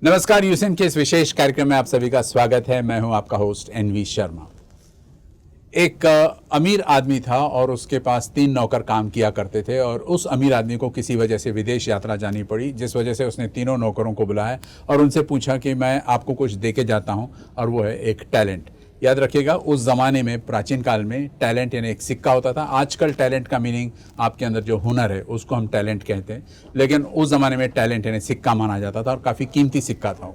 नमस्कार, यूसन के इस विशेष कार्यक्रम में आप सभी का स्वागत है। मैं हूं आपका होस्ट एनवी शर्मा। एक अमीर आदमी था और उसके पास 3 नौकर काम किया करते थे और उस अमीर आदमी को किसी वजह से विदेश यात्रा जानी पड़ी, जिस वजह से उसने तीनों नौकरों को बुलाया और उनसे पूछा कि मैं आपको कुछ दे के जाता हूं, और वो है एक टैलेंट। याद रखिएगा, उस ज़माने में प्राचीन काल में टैलेंट यानी एक सिक्का होता था। आजकल टैलेंट का मीनिंग आपके अंदर जो हुनर है उसको हम टैलेंट कहते हैं, लेकिन उस ज़माने में टैलेंट यानी सिक्का माना जाता था और काफ़ी कीमती सिक्का था वो।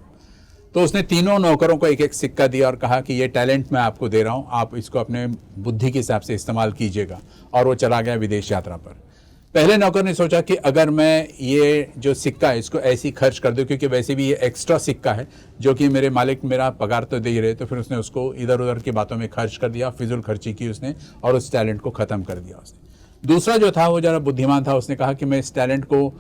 तो उसने तीनों नौकरों को एक एक सिक्का दिया और कहा कि ये टैलेंट मैं आपको दे रहा हूँ, आप इसको अपने बुद्धि के हिसाब से इस्तेमाल कीजिएगा। और वो चला गया विदेश यात्रा पर। पहले नौकर ने सोचा कि अगर मैं ये जो सिक्का है इसको ऐसे ही खर्च कर दूं, क्योंकि वैसे भी ये एक्स्ट्रा सिक्का है जो कि मेरे मालिक मेरा पगार तो दे ही रहे, तो फिर उसने उसको इधर उधर की बातों में खर्च कर दिया, फिजूल खर्ची की उसने और उस टैलेंट को ख़त्म कर दिया उसने। दूसरा जो था वो ज़रा बुद्धिमान था, उसने कहा कि मैं इस टैलेंट को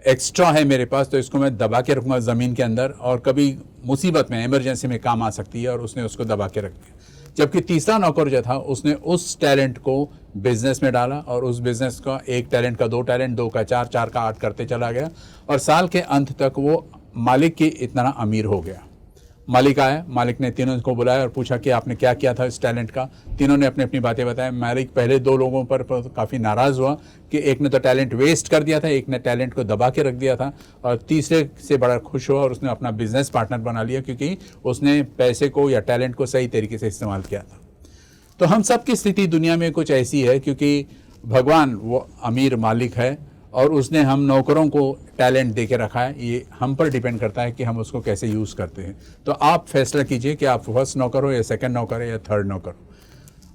एक्स्ट्रा है मेरे पास, तो इसको मैं दबा के रखूँगा ज़मीन के अंदर और कभी मुसीबत में इमरजेंसी में काम आ सकती है, और उसने उसको दबा के रख दिया। जबकि तीसरा नौकर जो था उसने उस टैलेंट को बिजनेस में डाला और उस बिजनेस का एक टैलेंट का 2 टैलेंट, 2 का 4, 4 का 8 करते चला गया और साल के अंत तक वो मालिक के इतना अमीर हो गया। मालिक आया, मालिक ने तीनों को बुलाया और पूछा कि आपने क्या किया था इस टैलेंट का। तीनों ने अपनी अपनी बातें बताया। मालिक पहले 2 लोगों पर काफ़ी नाराज़ हुआ कि एक ने तो टैलेंट वेस्ट कर दिया था, एक ने टैलेंट को दबा के रख दिया था, और तीसरे से बड़ा खुश हुआ और उसने अपना बिजनेस पार्टनर बना लिया, क्योंकि उसने पैसे को या टैलेंट को सही तरीके से इस्तेमाल किया था। तो हम सब की स्थिति दुनिया में कुछ ऐसी है, क्योंकि भगवान वो अमीर मालिक है और उसने हम नौकरों को टैलेंट दे के रखा है। ये हम पर डिपेंड करता है कि हम उसको कैसे यूज़ करते हैं। तो आप फैसला कीजिए कि आप फर्स्ट नौकर हो या सेकंड नौकर है या थर्ड नौकर हो।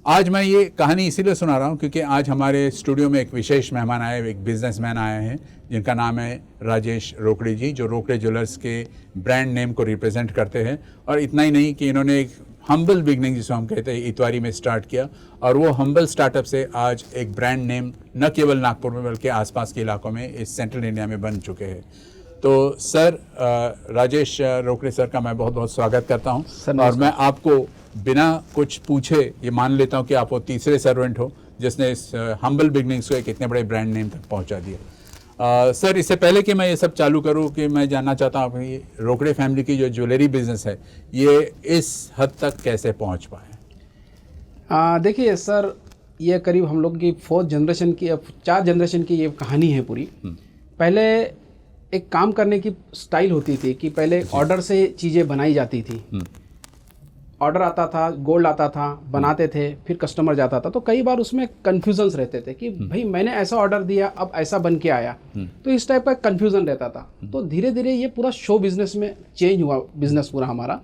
आज मैं ये कहानी इसीलिए सुना रहा हूँ क्योंकि आज हमारे स्टूडियो में एक विशेष मेहमान आए, एक बिजनेसमैन आए हैं जिनका नाम है राजेश रोकड़े जी, जो रोकड़े ज्वेलर्स के ब्रांड नेम को रिप्रेजेंट करते हैं। और इतना ही नहीं कि इन्होंने एक हम्बल बिगनिंग जिसको हम कहते हैं इतवारी में स्टार्ट किया, और वो हम्बल स्टार्टअप से आज एक ब्रांड नेम न केवल नागपुर में बल्कि आसपास के इलाकों में इस सेंट्रल इंडिया में बन चुके हैं। तो सर, राजेश रोकड़े सर का मैं बहुत बहुत स्वागत करता हूं। और मैं आपको बिना कुछ पूछे ये मान लेता हूं कि आप वो तीसरे सर्वेंट हो जिसने इस हम्बल बिगनिंग्स को एक इतने बड़े ब्रांड नेम तक पहुंचा दिया। सर, इससे पहले कि मैं ये सब चालू करूं कि मैं जानना चाहता हूं अपनी रोकड़े फैमिली की जो ज्वेलरी बिजनेस है ये इस हद तक कैसे पहुंच पाए? देखिए सर, ये करीब हम लोग की 4 जनरेशन की, 4 जनरेशन की ये कहानी है पूरी। पहले एक काम करने की स्टाइल होती थी कि पहले ऑर्डर से चीज़ें बनाई जाती थी। ऑर्डर आता था, गोल्ड आता था, बनाते थे, फिर कस्टमर जाता था। तो कई बार उसमें कन्फ्यूजन्स रहते थे कि भाई मैंने ऐसा ऑर्डर दिया, अब ऐसा बन के आया। तो इस टाइप का कन्फ्यूजन रहता था। तो धीरे धीरे ये पूरा शो बिजनेस में चेंज हुआ, बिजनेस पूरा हमारा।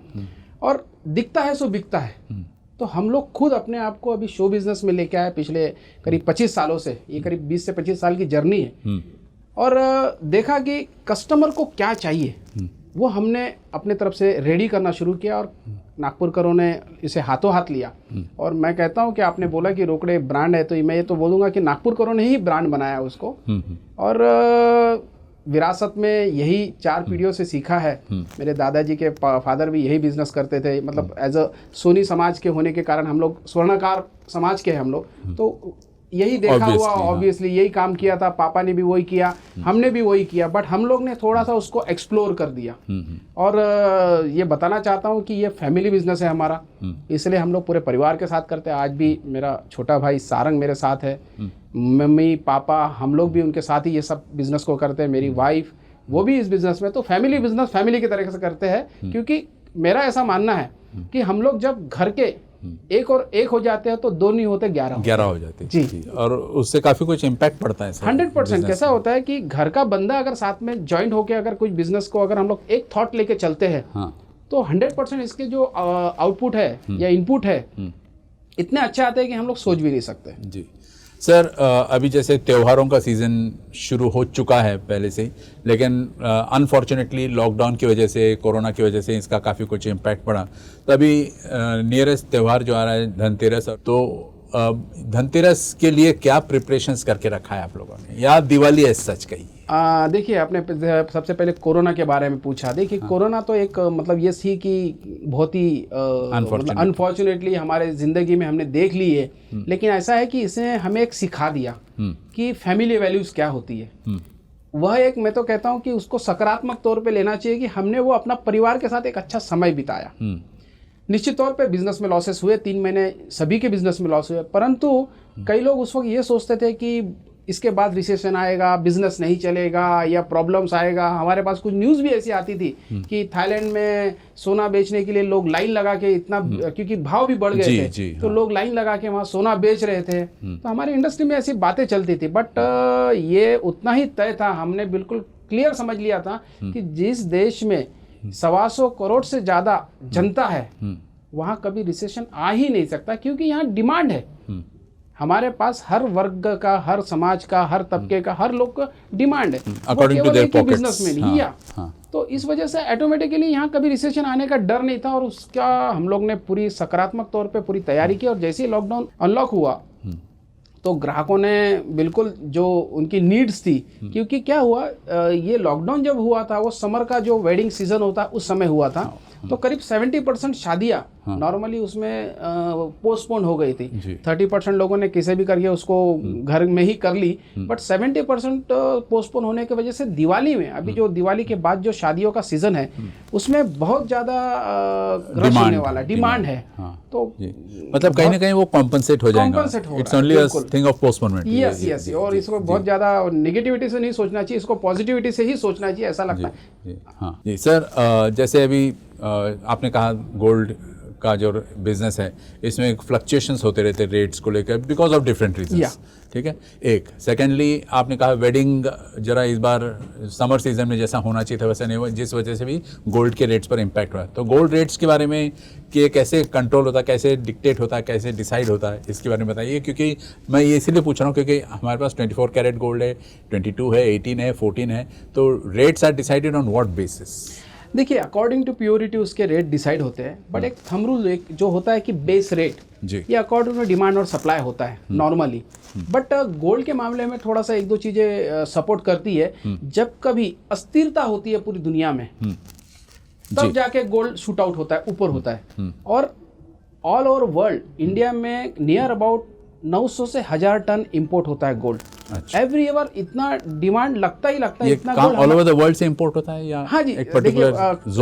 और दिखता है सो बिकता है। तो हम लोग खुद अपने आप को अभी शो बिजनेस में लेके आए पिछले करीब 25 सालों से। ये करीब 20 से 25 साल की जर्नी है। और देखा कि कस्टमर को क्या चाहिए वो हमने अपने तरफ से रेडी करना शुरू किया, और नागपुरकरों ने इसे हाथों हाथ लिया। और मैं कहता हूं कि आपने बोला कि रोकड़े ब्रांड है, तो मैं ये तो बोलूँगा कि नागपुरकरों ने ही ब्रांड बनाया उसको। और विरासत में यही 4 पीढ़ियों से सीखा है। मेरे दादाजी के फादर भी यही बिजनेस करते थे। मतलब एज अ सोनी समाज के होने के कारण हम लोग स्वर्णकार समाज के हैं हम लोग, तो यही देखा हुआ ऑब्वियसली यही काम किया था। पापा ने भी वही किया, हमने भी वही किया, बट हम लोग ने थोड़ा सा उसको एक्सप्लोर कर दिया। और ये बताना चाहता हूँ कि ये फैमिली बिजनेस है हमारा, इसलिए हम लोग पूरे परिवार के साथ करते हैं। आज भी मेरा छोटा भाई सारंग मेरे साथ है, मम्मी पापा हम लोग भी उनके साथ ही ये सब बिजनेस को करते हैं। मेरी वाइफ वो भी इस बिजनेस में। तो फैमिली बिजनेस फैमिली की तरीके से करते हैं, क्योंकि मेरा ऐसा मानना है कि हम लोग जब घर के एक और एक हो जाते हैं तो 2 नहीं होते 11 हो जाते जी। और उससे काफी कुछ इम्पैक्ट पड़ता है 100%। कैसा होता है कि घर का बंदा अगर साथ में ज्वाइंट होकर अगर कुछ बिजनेस को अगर हम लोग एक थॉट लेके चलते हैं, तो 100% इसके जो आउटपुट है या इनपुट है इतने अच्छे आते हैं कि हम लोग सोच भी नहीं सकते जी। सर, अभी जैसे त्योहारों का सीज़न शुरू हो चुका है पहले से ही, लेकिन अनफॉर्चुनेटली लॉकडाउन की वजह से, कोरोना की वजह से इसका काफ़ी कुछ इम्पैक्ट पड़ा। तभी नियरेस्ट त्यौहार जो आ रहा है धनतेरस, तो धनतेरस के लिए क्या प्रिपरेशंस करके रखा है आप लोगों ने, या दिवाली एज सच कही? देखिए, आपने सबसे पहले कोरोना के बारे में पूछा। देखिए, कोरोना तो एक मतलब ये थी कि बहुत ही अनफॉर्चुनेटली हमारे ज़िंदगी में हमने देख ली है। लेकिन ऐसा है कि इसने हमें एक सिखा दिया कि फैमिली वैल्यूज़ क्या होती है। वह एक, मैं तो कहता हूं कि उसको सकारात्मक तौर पे लेना चाहिए कि हमने वो अपना परिवार के साथ एक अच्छा समय बिताया। निश्चित तौर पे बिजनेस में लॉसेस हुए, 3 महीने सभी के बिजनेस में लॉस हुए, परंतु कई लोग उस वक्त ये सोचते थे कि इसके बाद रिसेशन आएगा, बिजनेस नहीं चलेगा या प्रॉब्लम्स आएगा। हमारे पास कुछ न्यूज़ भी ऐसी आती थी कि थाईलैंड में सोना बेचने के लिए लोग लाइन लगा के इतना, क्योंकि भाव भी बढ़ गए थे, तो लोग लाइन लगा के वहाँ सोना बेच रहे थे। तो हमारी इंडस्ट्री में ऐसी बातें चलती थी, बट ये उतना ही तय था, हमने बिल्कुल क्लियर समझ लिया था कि जिस देश में 125 करोड़ से ज़्यादा जनता है वहाँ कभी रिसेशन आ ही नहीं सकता, क्योंकि यहाँ डिमांड है। हमारे पास हर वर्ग का, हर समाज का, हर तबके का, हर लोग का डिमांड है, according to their pockets, businessman ही। तो इस वजह से ऑटोमेटिकली यहाँ कभी रिसेशन आने का डर नहीं था, और उसका हम लोग ने पूरी सकारात्मक तौर पे पूरी तैयारी की। और जैसे ही लॉकडाउन अनलॉक हुआ तो ग्राहकों ने बिल्कुल जो उनकी नीड्स थी, क्योंकि क्या हुआ, ये लॉकडाउन जब हुआ था वो समर का जो वेडिंग सीजन होता है उस समय हुआ था, तो करीब 70% शादियां नॉर्मली उसमें पोस्टपोन हो गई थी। 30% लोगों ने किसी भी करके उसको घर में ही कर ली, बट 70% पोस्टपोन होने की वजह से दिवाली में, अभी जो दिवाली के बाद जो शादियों का सीजन है उसमें बहुत ज़्यादा रश होने वाला, डिमांड है। तो मतलब कहीं ना कहीं वो कॉम्पनसेट हो जाएगा। It's only a thing of postponement. Yes, और इसको बहुत ज़्यादा नेगेटिविटी से नहीं सोचना चाहिए, इसको पॉजिटिविटी से ही सोचना चाहिए, ऐसा लगता है। हाँ जी सर, जैसे अभी आपने कहा गोल्ड का जो बिजनेस है इसमें फ्लक्चुएशंस होते रहते रेट्स को लेकर बिकॉज ऑफ डिफरेंट रीजंस, ठीक है। एक सेकेंडली आपने कहा वेडिंग जरा इस बार समर सीजन में जैसा होना चाहिए था वैसा नहीं हुआ, जिस वजह से भी गोल्ड के रेट्स पर इम्पैक्ट हुआ। तो गोल्ड रेट्स के बारे में कि कैसे कंट्रोल होता है, कैसे डिक्टेट होता है, कैसे डिसाइड होता है, इसके बारे में बताइए। क्योंकि मैं ये इसीलिए पूछ रहा हूँ क्योंकि हमारे पास 24 कैरेट गोल्ड है, 22 है, 18 है, 14 है, तो rates are decided on what basis? देखिए, अकॉर्डिंग टू प्योरिटी उसके रेट डिसाइड होते हैं, बट एक थंब रूल एक जो होता है कि बेस रेट ये अकॉर्डिंग टू डिमांड और सप्लाई होता है नॉर्मली। बट गोल्ड के मामले में थोड़ा सा एक दो चीज़ें सपोर्ट करती है। जब कभी अस्थिरता होती है पूरी दुनिया में तब जाके गोल्ड शूट आउट होता है, ऊपर होता है। और ऑल ओवर वर्ल्ड, इंडिया में नियर अबाउट 900 से 1000 टन इंपोर्ट होता है गोल्ड एवरी ईयर। इतना डिमांड लगता ही लगता है, इतना gold all over the world से इंपोर्ट होता है या? हाँ जी, देखिए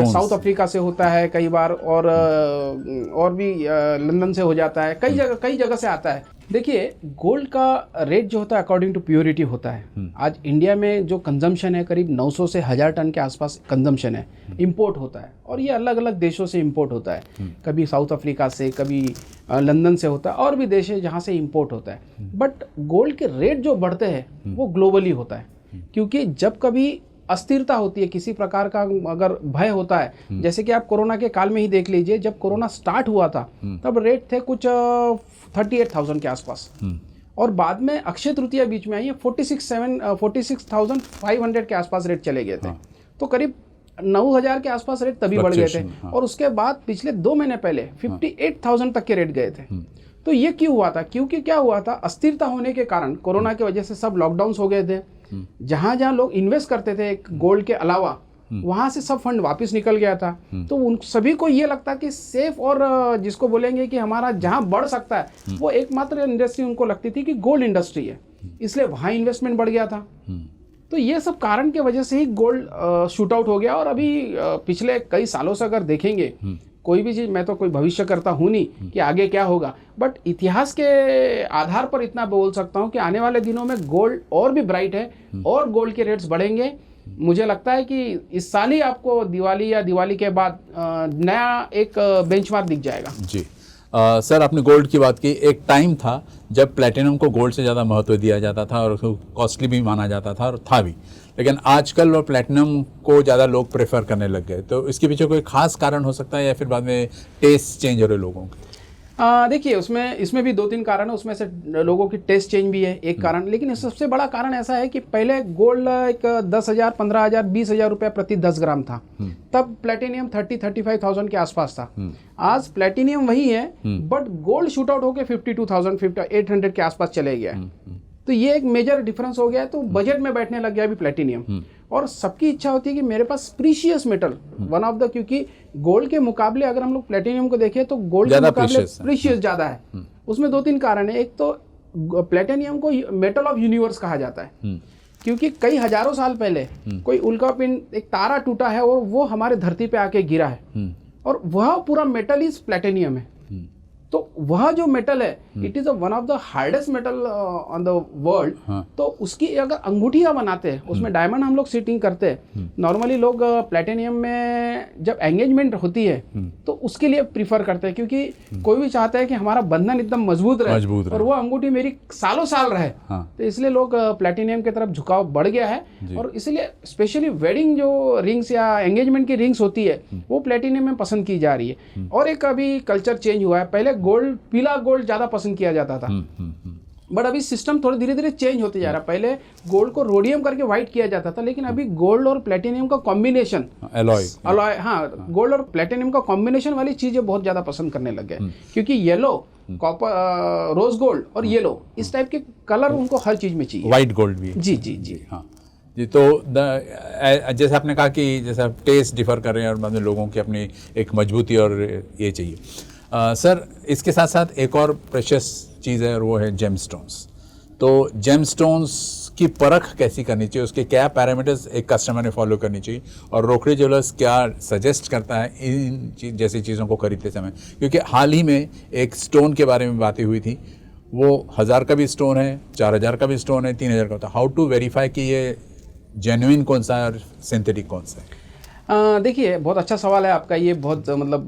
साउथ अफ्रीका से होता है कई बार, और भी लंदन से हो जाता है, कई जगह से आता है। देखिए, गोल्ड का रेट जो होता है अकॉर्डिंग टू प्योरिटी होता है। आज इंडिया में जो कंजम्पशन है करीब 900 से 1000 टन के आसपास कंजम्पशन है, इंपोर्ट होता है, और ये अलग अलग देशों से इंपोर्ट होता है। कभी साउथ अफ्रीका से, कभी लंदन से होता है, और भी देश है जहाँ से इंपोर्ट होता है। बट गोल्ड के रेट जो बढ़ते हैं वो ग्लोबली होता है, क्योंकि जब कभी अस्थिरता होती है, किसी प्रकार का अगर भय होता है, जैसे कि आप कोरोना के काल में ही देख लीजिए, जब कोरोना स्टार्ट हुआ था तब रेट थे कुछ 38,000 के आसपास, और बाद में अक्षय तृतीया बीच में आई है, 46,500 के आसपास रेट चले गए थे। तो करीब 9,000 के आसपास रेट तभी बढ़ गए थे। और उसके बाद पिछले 2 महीने पहले 58,000 तक के रेट गए थे। तो ये क्यों हुआ था? क्योंकि क्या हुआ था, अस्थिरता होने के कारण, कोरोना की वजह से सब लॉकडाउन हो गए थे। जहां जहां लोग इन्वेस्ट करते थे गोल्ड के अलावा, वहां से सब फंड वापस निकल गया था। तो उन सभी को ये लगता कि सेफ और जिसको बोलेंगे कि हमारा जहां बढ़ सकता है वो एकमात्र इंडस्ट्री उनको लगती थी कि गोल्ड इंडस्ट्री है, इसलिए वहां इन्वेस्टमेंट बढ़ गया था। तो ये सब कारण की वजह से ही गोल्ड शूट आउट हो गया। और अभी पिछले कई सालों से अगर देखेंगे, कोई भी चीज़, मैं तो कोई भविष्य करता हूँ नहीं कि आगे क्या होगा, बट इतिहास के आधार पर इतना बोल सकता हूँ कि आने वाले दिनों में गोल्ड और भी ब्राइट है और गोल्ड के रेट्स बढ़ेंगे। मुझे लगता है कि इस साल ही आपको दिवाली या दिवाली के बाद नया एक बेंचमार्क दिख जाएगा। जी सर, आपने गोल्ड की बात की। एक टाइम था जब प्लेटिनम को गोल्ड से ज़्यादा महत्व दिया जाता था और उसको कॉस्टली भी माना जाता था, और था भी, लेकिन आजकल वो प्लेटिनम को ज़्यादा लोग प्रेफर करने लग गए। तो इसके पीछे कोई खास कारण हो सकता है या फिर बाद में टेस्ट चेंज हो रहे लोगों के? देखिए, इसमें भी 2-3 कारण है। उसमें से लोगों की टेस्ट चेंज भी है एक कारण, लेकिन सबसे बड़ा कारण ऐसा है कि पहले गोल्ड एक 10,000, 15,000, 20,000 रुपये प्रति 10 ग्राम था। तब प्लेटिनियम 30-35,000 के आसपास था। आज प्लेटिनियम वही है, बट गोल्ड शूट आउट होकर 52,000, 800 के आसपास चले गया है। तो ये एक मेजर डिफरेंस हो गया है। तो बजट में बैठने लग गया अभी प्लेटिनियम। और सबकी इच्छा होती है कि मेरे पास precious metal one of the, क्योंकि गोल्ड के मुकाबले अगर हम लोग प्लेटिनियम को देखें तो गोल्ड के मुकाबले प्रीशियस ज़्यादा है। उसमें 2-3 कारण है। एक तो प्लेटिनियम को मेटल ऑफ यूनिवर्स कहा जाता है, क्योंकि कई हजारों साल पहले कोई उल्कापिंड, एक तारा टूटा है और वो हमारे धरती पे आके गिरा है और वह पूरा मेटल इज प्लेटिनियम है। तो वह जो मेटल है it is one of the hardest metal on the world. तो उसकी अगर अंगूठियां बनाते हैं उसमें डायमंड हम लोग सीटिंग करते हैं। नॉर्मली लोग प्लेटिनियम में जब एंगेजमेंट होती है तो उसके लिए प्रीफर करते हैं, क्योंकि कोई भी चाहता है कि हमारा बंधन एकदम मजबूत रहे और वो अंगूठी मेरी सालों साल रहे। तो इसलिए लोग प्लेटिनियम की तरफ झुकाव बढ़ गया है और इसलिए स्पेशली वेडिंग जो रिंग्स या एंगेजमेंट की रिंग्स होती है वो प्लेटिनियम में पसंद की जा रही है। और एक अभी कल्चर चेंज हुआ है, पहले गोल्ड, पीला गोल्ड ज्यादा पसंद किया जाता था, बट अभी सिस्टम थोड़ा धीरे धीरे चेंज होते जा रहा है। पहले गोल्ड को रोडियम करके व्हाइट किया जाता था, लेकिन अभी गोल्ड और प्लेटिनियम का कॉम्बिनेशन, अलॉय, हाँ, गोल्ड और प्लेटिनियम का कॉम्बिनेशन वाली चीजें बहुत ज्यादा पसंद करने लग गए, क्योंकि येलो, कॉपर, रोज गोल्ड और येलो इस टाइप के कलर उनको हर चीज में चाहिए। व्हाइट गोल्ड भी, जी जी जी, हाँ जी। तो जैसे आपने कहा कि जैसा टेस्ट डिफर कर रहे हैं और मतलब लोगों की अपनी एक मजबूती और ये चाहिए। सर, इसके साथ साथ एक और प्रेशियस चीज़ है और वो है जेमस्टोन्स। तो जेमस्टोन्स की परख कैसी करनी चाहिए, उसके क्या पैरामीटर्स एक कस्टमर ने फॉलो करनी चाहिए और रोकड़े ज्वेलर्स क्या सजेस्ट करता है इन जैसी चीज़ों को खरीदते समय? क्योंकि हाल ही में एक स्टोन के बारे में बातें हुई थी, वो 1000 का भी स्टोन है, 4000 का भी स्टोन है, 3000 का होता है। हाउ टू वेरीफाई कि ये जेन्युइन कौन सा है और सिंथेटिक कौन सा है? देखिए, बहुत अच्छा सवाल है आपका ये, बहुत मतलब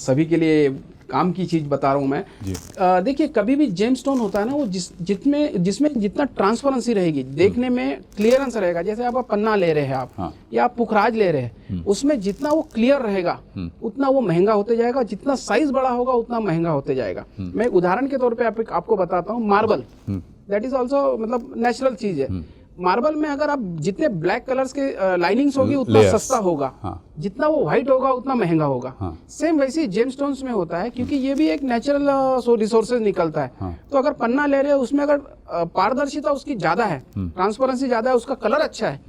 सभी के लिए काम की चीज़ बता रहा हूँ मैं। देखिए, कभी भी जेमस्टोन होता है ना, वो जिसमें जितना ट्रांसपेरेंसी रहेगी, देखने में क्लियरेंस रहेगा, जैसे आप पन्ना ले रहे हैं आप, या आप पुखराज ले रहे हैं, उसमें जितना वो क्लियर रहेगा उतना वो महंगा होते जाएगा, जितना साइज बड़ा होगा उतना महंगा होते जाएगा। मैं एक उदाहरण के तौर पे आपको बताता हूँ, मार्बल, दैट इज ऑल्सो मतलब नेचुरल चीज है। मार्बल में अगर आप जितने ब्लैक कलर्स के लाइनिंग्स होगी उतना सस्ता होगा, जितना वो व्हाइट होगा उतना महंगा होगा। सेम वैसे ही जेमस्टोन्स में होता है, क्योंकि ये भी एक नेचुरल रिसोर्सेज निकलता है। तो अगर पन्ना ले रहे हैं उसमें अगर पारदर्शिता उसकी ज्यादा है, ट्रांसपेरेंसी ज्यादा है, उसका कलर अच्छा है,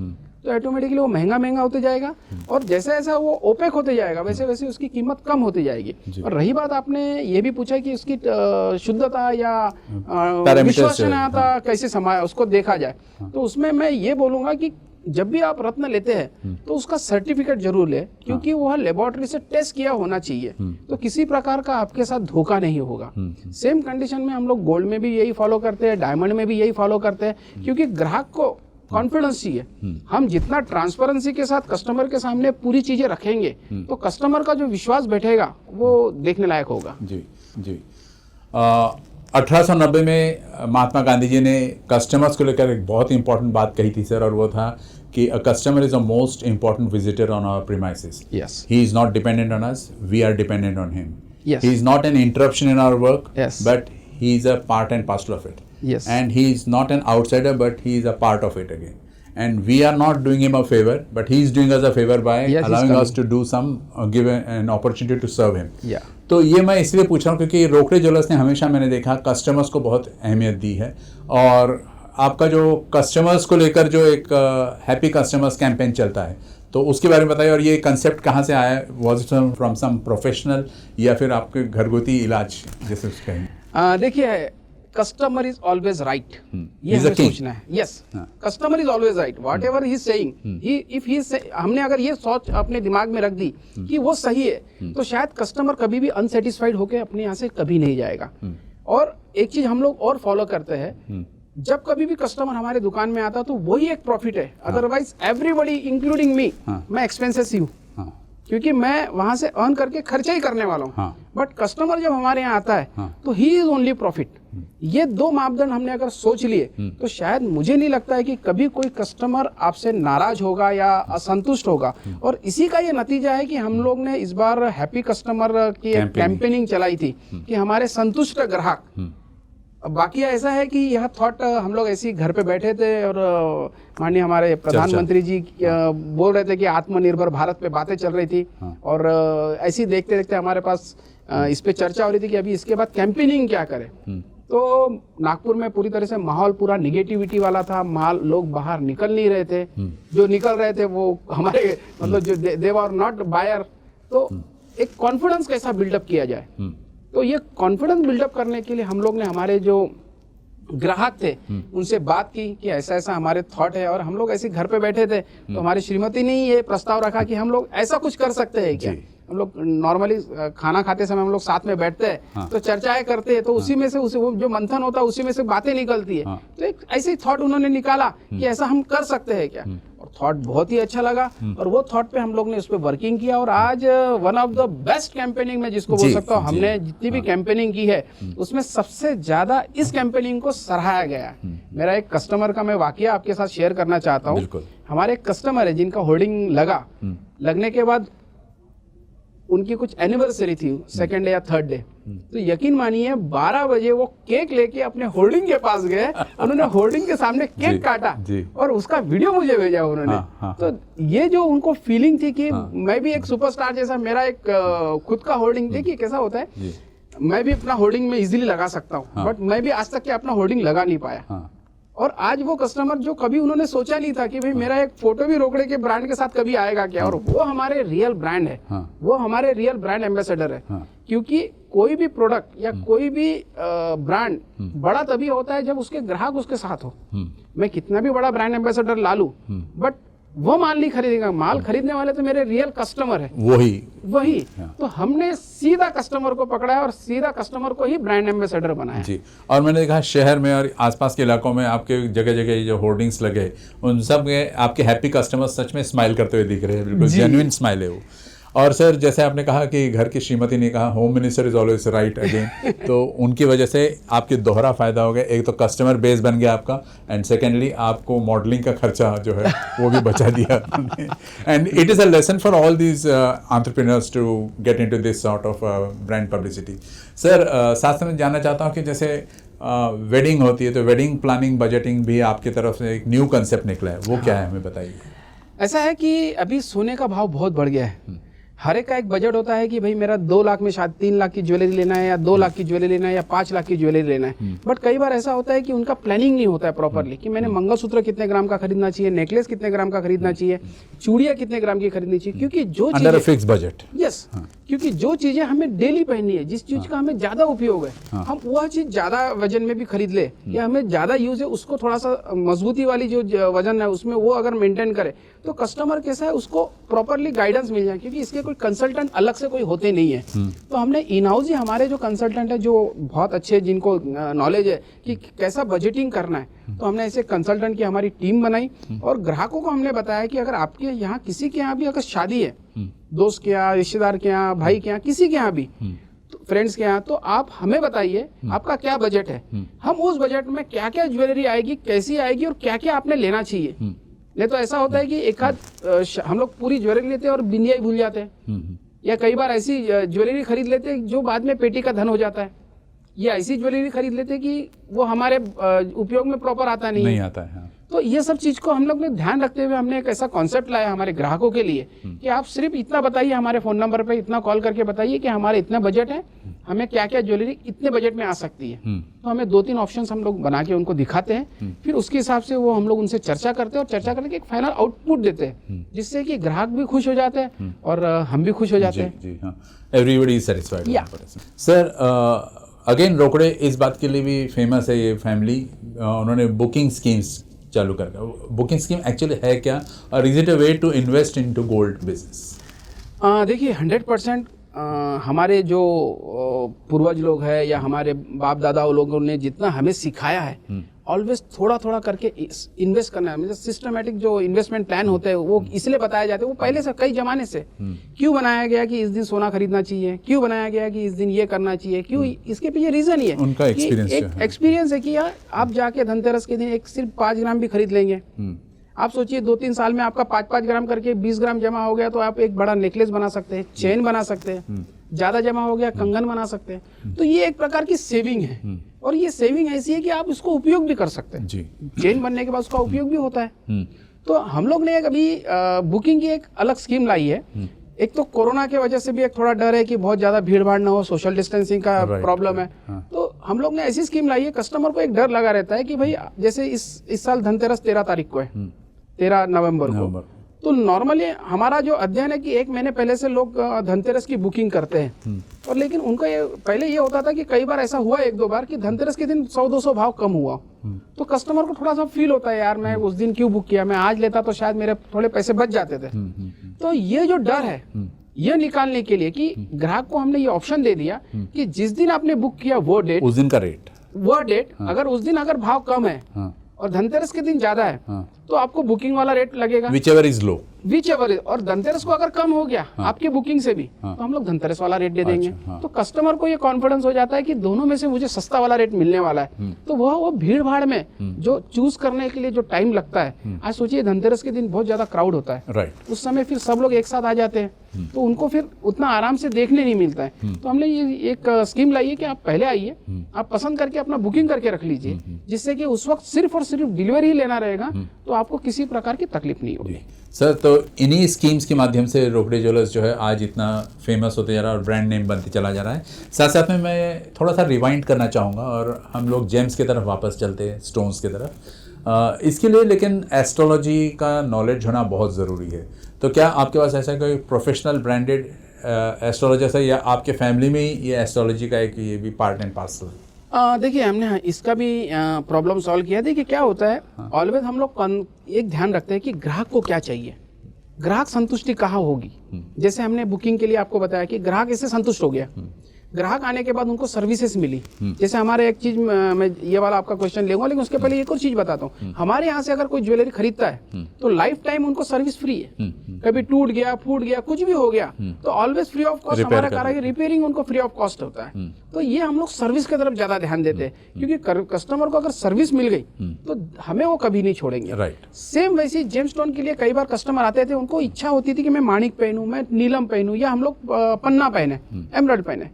तो ऑटोमेटिकली वो महंगा महंगा होते जाएगा। और जैसे जैसा वो ओपेक होते जाएगा वैसे वैसे उसकी कीमत कम होती जाएगी। और रही बात, आपने ये भी पूछा कि उसकी शुद्धता या विश्वसनीयता कैसे उसको देखा जाए, तो उसमें मैं ये बोलूंगा कि जब भी आप रत्न लेते हैं तो उसका सर्टिफिकेट जरूर ले, क्योंकि वह लेबोरेटरी से टेस्ट किया होना चाहिए, तो किसी प्रकार का आपके साथ धोखा नहीं होगा। सेम कंडीशन में हम लोग गोल्ड में भी यही फॉलो करते हैं, डायमंड में भी यही फॉलो करते हैं, क्योंकि ग्राहक को कॉन्फिडेंस चाहिए। हम जितना ट्रांसपेरेंसी के साथ कस्टमर के सामने पूरी चीजें रखेंगे तो कस्टमर का जो विश्वास बैठेगा वो देखने लायक होगा। जी जी। 1890 में महात्मा गांधी जी ने कस्टमर्स को लेकर एक बहुत इंपॉर्टेंट बात कही थी सर, और वो था कि a customer is a most important visitor on our premises. Yes, he is not dependent on us, we are dependent on him. Yes. He is not an interruption in our work, Yes. but he is a part and parcel of it. Yes. And he is not an outsider, but he is a part of it again. And we are not doing him a favor, but he is doing us a favor by Yes, allowing us to do some, give an opportunity to serve him. Yeah. तो ये मैं इसलिए पूछ रहा हूँ क्योंकि रोकड़े jewellers ने हमेशा, मैंने देखा, कस्टमर्स को बहुत अहमियत दी है। और आपका जो कस्टमर्स को लेकर जो एक हैप्पी कस्टमर्स कैंपेन चलता है, तो उसके बारे में बताइए। और ये कंसेप्ट कहाँ से आया? Was it from some professional या फिर आपके घरगुती इलाज जैसे उसका है? देखिए, कस्टमर इज ऑलवेज राइट, ये हमें सोचना है। Yes, customer is always right, what ever he saying, हमने अगर ये सोच अपने दिमाग में रख दी कि वो सही है, तो शायद कस्टमर कभी भी अनसेटिस्फाइड होकर अपने यहाँ से कभी नहीं जाएगा। और एक चीज हम लोग और फॉलो करते हैं, जब कभी भी कस्टमर हमारे दुकान में आता तो वही एक प्रॉफिट है। अदरवाइज एवरीबडी इंक्लूडिंग मी, मैं एक्सपेंसेस हूँ, क्योंकि मैं वहां से अर्न करके खर्चा ही करने वाला हूँ। बट कस्टमर जब हमारे यहाँ आता है तो ही इज ओनली प्रॉफिट। ये दो मापदंड हमने अगर सोच लिए तो शायद मुझे नहीं लगता है कि कभी कोई कस्टमर आपसे नाराज होगा या असंतुष्ट होगा। और इसी का ये नतीजा है कि हम लोग ने इस बार हैप्पी कस्टमर की कैंपेनिंग चलाई थी कि हमारे संतुष्ट ग्राहक। बाकी ऐसा है कि यह थॉट हम लोग ऐसे ही घर पे बैठे थे और माननीय हमारे प्रधानमंत्री जी बोल रहे थे कि आत्मनिर्भर भारत पे बातें चल रही थी। और ऐसे ही देखते देखते हमारे पास इस पे चर्चा हो रही थी कि अभी इसके बाद कैंपेनिंग क्या करें। तो नागपुर में पूरी तरह से माहौल पूरा निगेटिविटी वाला था, लोग बाहर निकल नहीं रहे थे, जो निकल रहे थे वो हमारे मतलब जो दे वर नॉट बायर। तो एक कॉन्फिडेंस कैसा बिल्डअप किया जाए, तो ये कॉन्फिडेंस बिल्डअप करने के लिए हम लोग ने हमारे जो ग्राहक थे उनसे बात की कि ऐसा ऐसा हमारे थॉट है, और हम लोग ऐसे घर पे बैठे थे तो हमारी श्रीमती ने ये प्रस्ताव रखा कि हम लोग ऐसा कुछ कर सकते हैं क्या। हम लोग नॉर्मली खाना खाते समय हम लोग साथ में बैठते हैं तो चर्चाएं करते हैं, तो उसी में से वो जो मंथन होता है उसी में से बातें निकलती है। तो एक ऐसे ही थॉट उन्होंने निकाला कि ऐसा हम कर सकते हैं क्या, और थॉट बहुत ही अच्छा लगा, और वो थॉट पे हम लोग ने उस पर वर्किंग किया, और आज one of the best campaigning में जिसको बोल सकता हूँ, हमने जितनी भी कैंपेनिंग की है उसमें सबसे ज्यादा इस कैंपेनिंग को सराहाया गया। मेरा एक कस्टमर का मैं वाकया आपके साथ शेयर करना चाहता हूँ। हमारे एक कस्टमर है जिनका होर्डिंग लगने के बाद उनकी कुछ एनिवर्सरी थी, सेकंड डे या थर्ड डे, तो यकीन मानिए 12 बजे वो केक लेके अपने होर्डिंग के पास गए, उन्होंने होर्डिंग के सामने केक काटा और उसका वीडियो मुझे भेजा उन्होंने। तो ये जो उनको फीलिंग थी कि मैं भी एक सुपरस्टार जैसा, मेरा एक खुद का होर्डिंग, देखिए कैसा होता है, मैं भी अपना होर्डिंग में इजीली लगा सकता हूँ, बट मैं भी आज तक के अपना होर्डिंग लगा नहीं पाया। और आज वो कस्टमर जो कभी उन्होंने सोचा नहीं था कि भाई मेरा एक फोटो भी रोकड़े के ब्रांड के साथ कभी आएगा क्या, और वो हमारे रियल ब्रांड है, वो हमारे रियल ब्रांड एम्बेसडर है। क्योंकि कोई भी प्रोडक्ट या कोई भी ब्रांड बड़ा तभी होता है जब उसके ग्राहक उसके साथ हो। मैं कितना भी बड़ा ब्रांड एम्बेसडर ला लूं, बट वो माल नहीं खरीदेगा, माल खरीदने वाले तो मेरे रियल कस्टमर है, वही। तो हमने सीधा कस्टमर को पकड़ा है और सीधा कस्टमर को ही ब्रांड एम्बेसडर बनाया जी। और मैंने देखा शहर में और आसपास के इलाकों में आपके जगह जगह जो होर्डिंग्स लगे, उन सब में आपके हैप्पी कस्टमर सच में स्माइल करते हुए दिख रहे हैं, बिल्कुल जेन्युइन स्माइल है वो। और सर जैसे आपने कहा कि घर की श्रीमती ने कहा home minister is always right again, तो उनकी वजह से आपके दोहरा फायदा हो गया, एक तो कस्टमर बेस बन गया आपका, एंड सेकेंडली आपको मॉडलिंग का खर्चा जो है वो भी बचा दिया। And it is a lesson for all these entrepreneurs to get into this sort of brand publicity. Sir साथ में जानना चाहता हूँ कि जैसे वेडिंग होती है तो वेडिंग प्लानिंग बजटिंग भी आपकी तरफ से एक न्यू कंसेप्ट निकला है, वो क्या है हमें बताइए। ऐसा है कि अभी सोने का भाव बहुत बढ़ गया है, हर एक का एक बजट होता है कि भाई मेरा 2 लाख में शायद 3 लाख की ज्वेलरी लेना है, या 2 लाख की ज्वेलरी लेना है, या 5 लाख की ज्वेलरी लेना है। बट कई बार ऐसा होता है कि उनका प्लानिंग नहीं होता है प्रॉपरली, कि मैंने मंगलसूत्र कितने ग्राम का खरीदना चाहिए, नेकलेस कितने ग्राम का खरीदना चाहिए, चूड़ियां कितने ग्राम की खरीदनी चाहिए, क्योंकि जो अंडर फिक्स बजट, यस, क्योंकि जो चीजें हमें डेली पहननी है, जिस चीज का हमें ज्यादा उपयोग है, हम वह चीज ज्यादा वजन में भी खरीद ले, या हमें ज्यादा यूज है उसको थोड़ा सा मजबूती वाली जो वजन है उसमें वो अगर मेंटेन करे, तो कस्टमर कैसा है उसको प्रॉपरली गाइडेंस मिल जाए, क्योंकि इसके कोई कंसल्टेंट अलग से कोई होते नहीं है। तो हमने इन हाउस ही हमारे जो कंसल्टेंट है जो बहुत अच्छे, जिनको नॉलेज है कि कैसा बजटिंग करना है, तो हमने ऐसे कंसल्टेंट की हमारी टीम बनाई, और ग्राहकों को हमने बताया कि अगर आपके यहाँ किसी के यहाँ भी अगर शादी है, दोस्त के यहाँ, रिश्तेदार के यहाँ, भाई के यहाँ, किसी के यहाँ भी, फ्रेंड्स के यहाँ, तो आप हमें बताइए आपका क्या बजट है, हम उस बजट में क्या क्या ज्वेलरी आएगी, कैसी आएगी, और क्या क्या आपने लेना चाहिए। नहीं तो ऐसा होता है कि एक आध हम लोग पूरी ज्वेलरी लेते हैं और बिंदिया ही भूल जाते हैं, या कई बार ऐसी ज्वेलरी खरीद लेते हैं जो बाद में पेटी का धन हो जाता है, या ऐसी ज्वेलरी खरीद लेते हैं कि वो हमारे उपयोग में प्रॉपर आता नहीं आता है। हाँ। तो ये सब चीज को हम लोग ने ध्यान रखते हुए हमने एक ऐसा कॉन्सेप्ट लाया हमारे ग्राहकों के लिए कि आप सिर्फ इतना बताइए, हमारे फोन नंबर पे इतना कॉल करके बताइए कि हमारे इतना बजट है, हमें क्या क्या ज्वेलरी इतने बजट में आ सकती है। तो हमें 2-3 ऑप्शंस हम लोग बना के उनको दिखाते हैं, फिर उसके हिसाब से वो हम लोग उनसे चर्चा करते हैं, और चर्चा करके एक फाइनल आउटपुट देते हैं, जिससे कि ग्राहक भी खुश हो जाते हैं और हम भी खुश हो जाते हैं। Everybody is satisfied. Sir again Rokade इस बात के लिए भी फेमस है, ये फैमिली, उन्होंने बुकिंग स्कीम्स चालू कर दिया। बुकिंग स्कीम एक्चुअली है क्या, और is it a way to invest into gold business? देखिए 100% हमारे जो पूर्वज लोग हैं या हमारे बाप दादा लोगों ने जितना हमें सिखाया है, ऑलवेज थोड़ा थोड़ा करके इन्वेस्ट करना है। मतलब सिस्टमेटिक जो इन्वेस्टमेंट प्लान होते हैं वो इसलिए बताया जाते हैं, वो पहले से कई जमाने से क्यों बनाया गया कि इस दिन सोना खरीदना चाहिए, क्यों बनाया गया कि इस दिन ये करना चाहिए, क्यों, इसके पीछे रीजन ही है, उनका एक्सपीरियंस है कि यार आप जाके धनतेरस के दिन एक सिर्फ 5 ग्राम भी खरीद लेंगे, आप सोचिए 2-3 साल में आपका 5-5 ग्राम करके 20 ग्राम जमा हो गया, तो आप एक बड़ा नेकलेस बना सकते हैं, चेन बना सकते हैं, ज्यादा जमा हो गया कंगन बना सकते हैं। तो ये एक प्रकार की सेविंग है, और ये सेविंग ऐसी है कि आप इसको उपयोग भी कर सकते हैं। चेन बनने के बाद उसका उपयोग भी होता है। तो हम लोग ने अभी बुकिंग की एक अलग स्कीम लाई है। एक तो कोरोना की वजह से भी एक थोड़ा डर है कि बहुत ज्यादा भीड़ भाड़ ना हो, सोशल डिस्टेंसिंग का प्रॉब्लम है। तो हम लोग ने ऐसी स्कीम लाई है, कस्टमर को एक डर लगा रहता है कि भाई जैसे इस साल धनतेरस 13 तारीख को है, 13 नवंबर को, तो नॉर्मली हमारा जो अध्ययन है कि 1 महीने पहले से लोग धनतेरस की बुकिंग करते हैं, और लेकिन उनका पहले ये होता था कि कई बार ऐसा हुआ 1-2 बार कि धनतेरस के दिन 100-200 भाव कम हुआ, तो कस्टमर को थोड़ा सा फील होता है यार मैं उस दिन क्यों बुक किया, मैं आज लेता तो शायद मेरे थोड़े पैसे बच जाते थे। तो ये जो डर है ये निकालने के लिए कि ग्राहक को हमने ये ऑप्शन दे दिया कि जिस दिन आपने बुक किया वो डेट, उस दिन का रेट, वो डेट अगर उस दिन अगर भाव कम है और धनतेरस के दिन ज्यादा है तो आपको बुकिंग वाला रेट लगेगा, विचएवर इज लो, और धनतेरस को अगर कम हो गया आपकी बुकिंग से भी तो हम लोग धनतेरस वाला रेट दे देंगे। तो कस्टमर को ये कॉन्फिडेंस हो जाता है कि दोनों में से मुझे सस्ता वाला रेट मिलने वाला है। तो वो भीड़ भाड़ में जो चूज करने के लिए जो टाइम लगता है, आज सोचिए धनतेरस के दिन बहुत ज्यादा क्राउड होता है, राइट, उस समय फिर सब लोग एक साथ आ जाते हैं तो उनको फिर उतना आराम से देखने नहीं मिलता है। तो हमने ये एक स्कीम लाई है कि आप पहले आइए, आप पसंद करके अपना बुकिंग करके रख लीजिए, जिससे कि उस वक्त सिर्फ और सिर्फ डिलीवरी ही लेना रहेगा, तो आपको किसी प्रकार की तकलीफ नहीं होगी। सर, तो इन्हीं स्कीम्स के माध्यम से रोकड़े ज्वेलर्स जो है आज इतना फेमस होते जा रहा है और ब्रांड नेम बनते चला जा रहा है। साथ साथ में मैं थोड़ा सा रिवाइंड करना चाहूँगा और हम लोग जेम्स की तरफ वापस चलते हैं, स्टोन्स की तरफ। इसके लिए लेकिन एस्ट्रोलॉजी का नॉलेज होना बहुत ज़रूरी है। तो क्या आपके पास ऐसा कोई प्रोफेशनल ब्रांडेड एस्ट्रोलॉजर है या आपके फैमिली में ही ये एस्ट्रोलॉजी का एक ये भी पार्ट एंड पार्सल है? देखिए हमने इसका भी प्रॉब्लम सॉल्व किया। देखिए क्या होता है, ऑलवेज हम लोग एक ध्यान रखते हैं कि ग्राहक को क्या चाहिए, ग्राहक संतुष्टि कहाँ होगी। जैसे हमने बुकिंग के लिए आपको बताया कि ग्राहक इससे संतुष्ट हो गया, ग्राहक आने के बाद उनको सर्विसेज मिली। जैसे हमारे एक चीज मैं ये वाला आपका क्वेश्चन लूंगा, लेकिन उसके पहले एक और चीज बताता हूँ। हमारे यहाँ से अगर कोई ज्वेलरी खरीदता है तो लाइफ टाइम उनको सर्विस फ्री है। कभी टूट गया, फूट गया, कुछ भी हो गया तो ऑलवेज फ्री ऑफ कॉस्ट हमारा कारीगर रिपेयरिंग उनको फ्री ऑफ कॉस्ट होता है। तो ये हम लोग सर्विस की तरफ ज्यादा ध्यान देते हैं, क्योंकि कस्टमर को अगर सर्विस मिल गई तो हमें वो कभी नहीं छोड़ेंगे। राइट। सेम वैसे जेम स्टोन के लिए कई बार कस्टमर आते थे, उनको इच्छा होती थी कि मैं माणिक पहनूं, मैं नीलम पहनूं, या हम लोग पन्ना पहने, एमराल्ड पहने।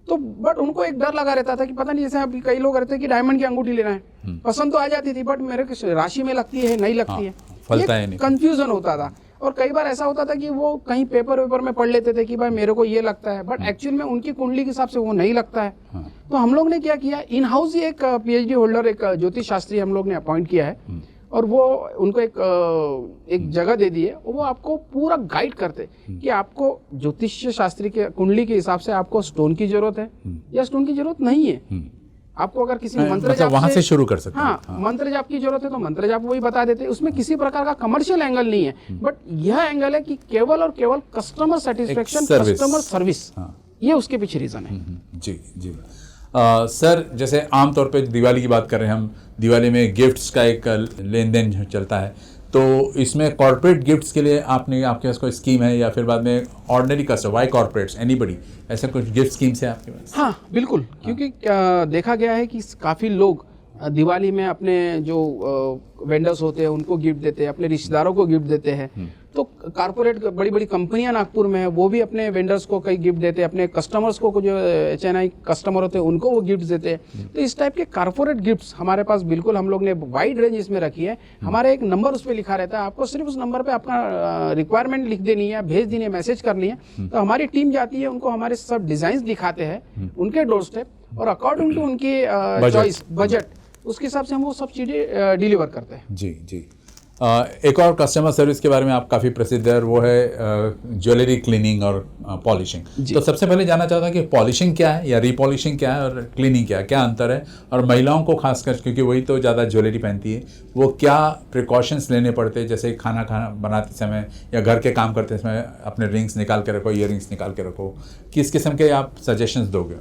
तो बट उनको एक डर लगा रहता था कि पता नहीं, जैसे अभी कई लोग रहते हैं कि डायमंड की अंगूठी लेना है, पसंद तो आ जाती थी बट मेरे राशि में लगती है नहीं लगती है, फलता है नहीं, कंफ्यूजन होता था। और कई बार ऐसा होता था कि वो कहीं पेपर वेपर में पढ़ लेते थे कि भाई मेरे को ये लगता है, बट एक्चुअल में उनकी कुंडली के हिसाब से वो नहीं लगता है। तो हम लोग ने क्या किया, इन हाउस ही एक PhD होल्डर, एक ज्योतिष शास्त्री हम लोग ने अपॉइंट किया है, और वो उनको एक जगह दे दी है, वो आपको पूरा गाइड करते कि आपको ज्योतिष शास्त्री के कुंडली के हिसाब से आपको स्टोन की जरूरत है या स्टोन की जरूरत नहीं है। आपको अगर किसी मंत्र जाप वहां से शुरू कर सकते हैं। हाँ, मंत्र जाप की जरूरत है तो मंत्र जाप वही बता देते हैं। उसमें किसी प्रकार का कमर्शियल एंगल नहीं है, बट यह एंगल है कि केवल और केवल कस्टमर सेटिस्फेक्शन, कस्टमर सर्विस, ये उसके पीछे रीजन है। जी जी। सर, जैसे आमतौर पे दिवाली की बात कर रहे हैं हम, दिवाली में गिफ्ट्स का एक लेन देन चलता है, तो इसमें कॉर्पोरेट गिफ्ट्स के लिए आपके पास कोई स्कीम है या फिर बाद में ordinary customer, why corporates, anybody, ऐसा कुछ गिफ्ट स्कीम्स है आपके पास? हाँ बिल्कुल, क्योंकि देखा गया है कि काफ़ी लोग दिवाली में अपने जो वेंडर्स होते हैं उनको गिफ्ट देते हैं, अपने रिश्तेदारों को गिफ्ट देते हैं। तो कारपोरेट बड़ी बड़ी कंपनियां नागपुर में है, वो भी अपने वेंडर्स को कई गिफ्ट देते हैं, अपने कस्टमर्स को जो HNI कस्टमर होते हैं उनको वो गिफ्ट देते हैं। तो इस टाइप के कारपोरेट गिफ्ट्स हमारे पास बिल्कुल हम लोग ने वाइड रेंज इसमें रखी है। हमारा एक नंबर उस पर लिखा रहता है, आपको सिर्फ उस नंबर पे आपका रिक्वायरमेंट लिख देनी है, भेज देनी है, मैसेज करनी है, तो हमारी टीम जाती है, उनको हमारे सब डिजाइन दिखाते हैं उनके डोर स्टेप, और अकॉर्डिंग टू उनकी चॉइस, बजट, उसके हिसाब से हम वो सब चीज़ें डिलीवर करते हैं। जी जी। एक और कस्टमर सर्विस के बारे में आप काफ़ी प्रसिद्ध है, और वो है ज्वेलरी क्लीनिंग और पॉलिशिंग। तो सबसे पहले जानना चाहता हूँ कि पॉलिशिंग क्या है या रीपॉलिशिंग क्या है और क्लीनिंग क्या है, क्या अंतर है? और महिलाओं को खासकर, क्योंकि वही तो ज़्यादा ज्वेलरी पहनती है, वो क्या प्रिकॉशंस लेने पड़ते हैं? जैसे खाना बनाते समय या घर के काम करते समय अपने रिंग्स निकाल के रखो, ईयर रिंग्स निकाल के रखो, किस किस्म के आप सजेशंस दोगे?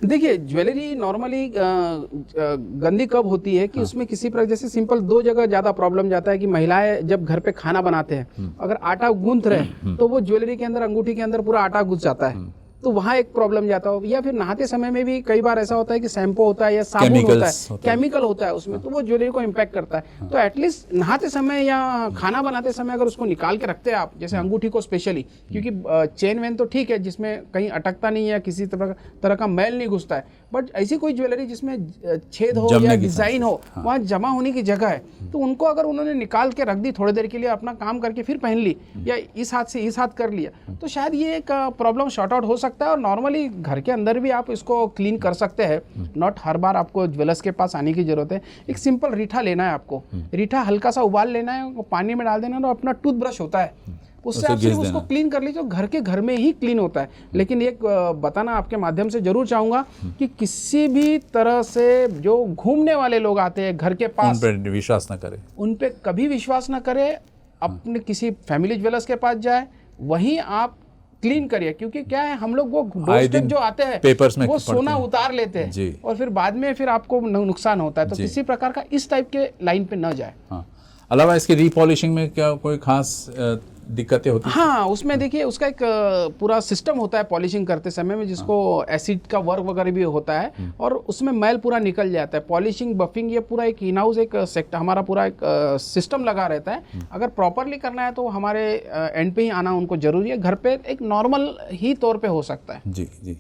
देखिए, ज्वेलरी नॉर्मली गंदी कब होती है कि उसमें किसी प्रकार, जैसे सिंपल 2 जगह ज्यादा प्रॉब्लम जाता है कि महिलाएं जब घर पे खाना बनाते हैं, अगर आटा गूंथ रहे तो वो ज्वेलरी के अंदर, अंगूठी के अंदर पूरा आटा घुस जाता है, तो वहाँ एक प्रॉब्लम जाता हो। या फिर नहाते समय में भी कई बार ऐसा होता है कि शैम्पू होता है या साबुन होता है, केमिकल होता है उसमें, तो वो ज्वेलरी को इम्पैक्ट करता है। तो एटलीस्ट नहाते समय या खाना बनाते समय अगर उसको निकाल के रखते हैं आप, जैसे अंगूठी को स्पेशली, क्योंकि चेन वेन तो ठीक है जिसमें कहीं अटकता नहीं है, किसी तरह का मैल नहीं घुसता है, बट ऐसी कोई ज्वेलरी जिसमें छेद हो या डिजाइन हो, वहाँ जमा होने की जगह है, तो उनको अगर उन्होंने निकाल के रख दी थोड़ी देर के लिए, अपना काम करके फिर पहन ली, या इस हाथ से इस हाथ कर लिया, तो शायद ये एक प्रॉब्लम शॉर्ट आउट हो सकता सकता है और नॉर्मली घर के अंदर भी आप इसको क्लीन कर सकते हैं। नॉट हर बार आपको ज्वेलर्स के पास आने की जरूरत है। एक सिंपल रीठा लेना है आपको, रीठा हल्का सा उबाल लेना है, वो पानी में डाल देना है और अपना टूथब्रश होता है उससे आप सिर्फ उसको क्लीन कर लीजिए, घर में ही क्लीन होता है। लेकिन एक बताना आपके माध्यम से जरूर चाहूँगा कि किसी भी तरह से जो घूमने वाले लोग आते हैं घर के पास, उन पे विश्वास ना करें, उन पे कभी विश्वास ना करें। अपने किसी फैमिली ज्वेलर्स के पास जाए, वहीं आप क्लीन करिए, क्योंकि क्या है हम लोग वो डोरस्टेप जो आते हैं पेपर्स में वो सोना उतार लेते हैं और फिर बाद में फिर आपको नुकसान होता है। तो किसी प्रकार का इस टाइप के लाइन पे न जाए। हाँ, अलावा इसकी रीपॉलिशिंग में क्या कोई खास दिक्कतें होती हैं? हाँ, उसमें देखिए उसका एक पूरा सिस्टम होता है पॉलिशिंग करते समय में, जिसको एसिड का वर्क वगैरह भी होता है और उसमें मैल पूरा निकल जाता है। पॉलिशिंग, बफिंग, ये पूरा एक इन हाउस एक सेक्टर हमारा पूरा एक सिस्टम लगा रहता है। अगर प्रॉपरली करना है तो हमारे एंड पे ही आना उनको जरूरी है। घर पे एक नॉर्मल ही तौर पे हो सकता है। जी जी।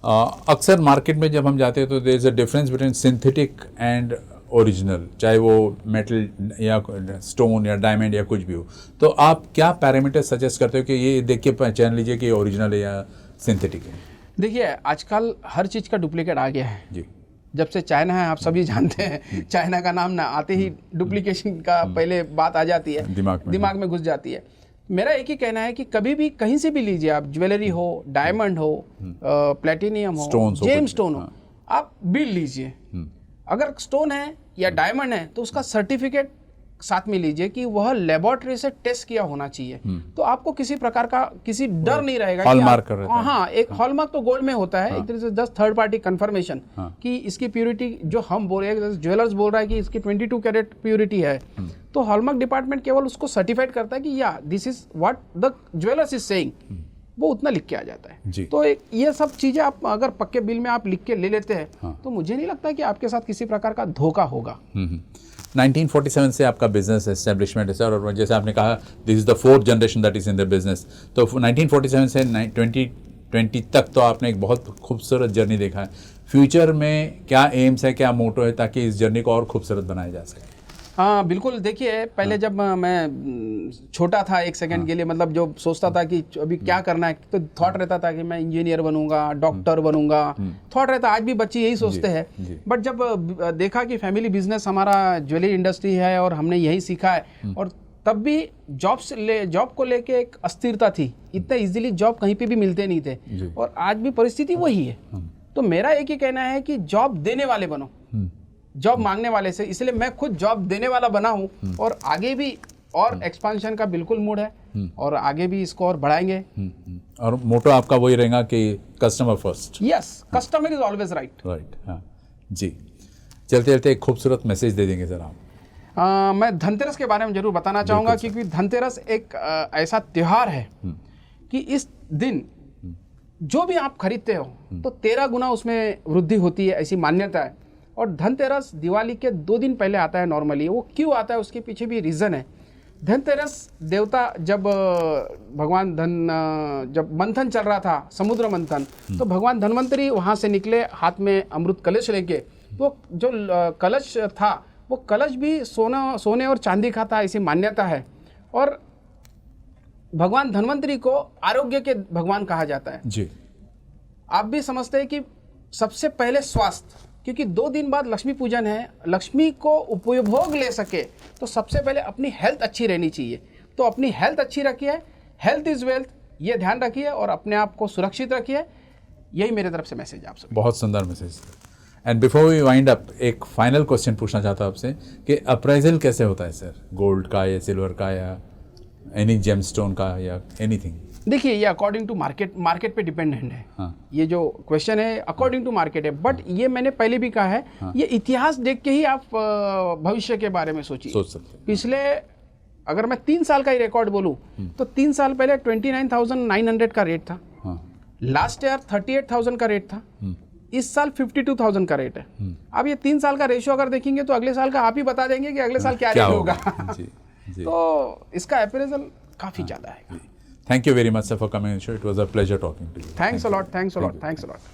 अक्सर मार्केट में जब हम जाते हैं तो there is a difference between synthetic and original, चाहे वो मेटल या स्टोन या डायमंड या कुछ भी हो। तो आप क्या पैरामीटर सजेस्ट करते हो कि ये देख के पहचान लीजिए कि ओरिजिनल है या सिंथेटिक है? देखिए आजकल हर चीज़ का डुप्लीकेट आ गया है जी। जब से चाइना है, आप सभी जानते हैं, चाइना का नाम ना आते ही डुप्लीकेशन का पहले बात आ जाती है, दिमाग में घुस जाती है। मेरा एक ही कहना है कि कभी भी कहीं से भी लीजिए आप, ज्वेलरी हो, डायमंड हो, प्लेटिनियम हो, जेम स्टोन हो, आप बिल लीजिए। अगर स्टोन है या डायमंड है तो उसका सर्टिफिकेट साथ में लीजिए कि वह लेबोरेटरी से टेस्ट किया होना चाहिए। तो आपको किसी प्रकार का किसी डर नहीं रहेगा। हॉलमार्क कर रहे हैं। हाँ, एक हॉलमार्क तो गोल्ड में होता है, एक तरह से जस्ट थर्ड पार्टी कंफर्मेशन कि इसकी प्योरिटी जो हम बोल रहे हैं, ज्वेलर्स बोल रहा है कि इसकी 22 कैरेट प्योरिटी है, तो हॉलमार्क डिपार्टमेंट केवल उसको सर्टिफाइड करता है कि या this is what the jewellers is saying, वो उतना लिख के आ जाता है। तो एक ये सब चीजें आप अगर पक्के बिल में आप लिख के ले लेते हैं तो मुझे नहीं लगता कि आपके साथ किसी प्रकार का धोखा होगा। 1947 से आपका बिजनेस एस्टेब्लिशमेंट है सर, और जैसे आपने कहा this is the 4th generation that is in the business. तो 1947 से 2020 तक तो आपने एक बहुत खूबसूरत जर्नी देखा है। फ्यूचर में क्या एम्स है, क्या मोटो है ताकि इस जर्नी को और खूबसूरत बनाया जा सके? हाँ बिल्कुल। देखिए पहले जब मैं छोटा था, एक सेकंड के लिए मतलब जो सोचता था कि अभी क्या करना है, तो थॉट रहता था कि मैं इंजीनियर बनूंगा, डॉक्टर बनूंगा, थॉट रहता। आज भी बच्चे यही सोचते हैं। बट जब देखा कि फैमिली बिजनेस हमारा ज्वेलरी इंडस्ट्री है और हमने यही सीखा है, और तब भी जॉब को लेके एक अस्थिरता थी, इतने इजीली जॉब कहीं पे भी मिलते नहीं थे, और आज भी परिस्थिति वही है। तो मेरा एक ही कहना है कि जॉब देने वाले बनो, जॉब मांगने वाले से। इसलिए मैं खुद जॉब देने वाला बना हूं और आगे भी और एक्सपांशन का बिल्कुल मूड है और आगे भी इसको और बढ़ाएंगे। और मोटो आपका वही रहेगा कि customer first. Yes, customer is always right. हाँ जी। चलते चलते एक खूबसूरत मैसेज दे देंगे सर आप? मैं धनतेरस के बारे में जरूर बताना चाहूँगा, क्योंकि धनतेरस एक ऐसा त्योहार है कि इस दिन जो भी आप खरीदते हो तो 13 गुना उसमें वृद्धि होती है, ऐसी मान्यता है। और धनतेरस दिवाली के 2 दिन पहले आता है नॉर्मली। वो क्यों आता है उसके पीछे भी रीज़न है। धनतेरस देवता जब भगवान जब मंथन चल रहा था, समुद्र मंथन, तो भगवान धन्वंतरी वहाँ से निकले हाथ में अमृत कलश लेके। वो जो कलश था वो कलश भी सोने और चांदी का था, ऐसी मान्यता है। और भगवान धन्वंतरी को आरोग्य के भगवान कहा जाता है जी। आप भी समझते हैं कि सबसे पहले स्वास्थ्य, क्योंकि 2 दिन बाद लक्ष्मी पूजन है, लक्ष्मी को उपभोग ले सके तो सबसे पहले अपनी हेल्थ अच्छी रहनी चाहिए। तो अपनी हेल्थ अच्छी रखिए, हेल्थ इज वेल्थ, ये ध्यान रखिए और अपने आप को सुरक्षित रखिए। यही मेरे तरफ से मैसेज आप सब। बहुत सुंदर message. And before we wind up, एक फाइनल क्वेश्चन पूछना चाहता हूँ आपसे कि अप्राइजल कैसे होता है सर, गोल्ड का या सिल्वर का या एनी जेमस्टोन का या एनीथिंग? देखिए ये अकॉर्डिंग टू मार्केट पे डिपेंडेंट है। हाँ। ये जो क्वेश्चन है अकॉर्डिंग टू मार्केट है, बट ये मैंने पहले भी कहा है। हाँ। ये इतिहास देख के ही आप भविष्य के बारे में सोचिए। सोच सकते हैं। पिछले अगर मैं 3 साल का ही रिकॉर्ड बोलूँ तो 3 साल पहले 29,900 का रेट था। हाँ। लास्ट ईयर 38,000 का रेट था। इस साल 52,000 का रेट है। अब ये 3 साल का रेशियो अगर देखेंगे तो अगले साल का आप ही बता देंगे कि अगले साल क्या रेट होगा। तो इसका अप्रेजल काफी ज्यादा है। Thank you very much, sir, for coming on the show. It was a pleasure talking to you. Thanks a lot.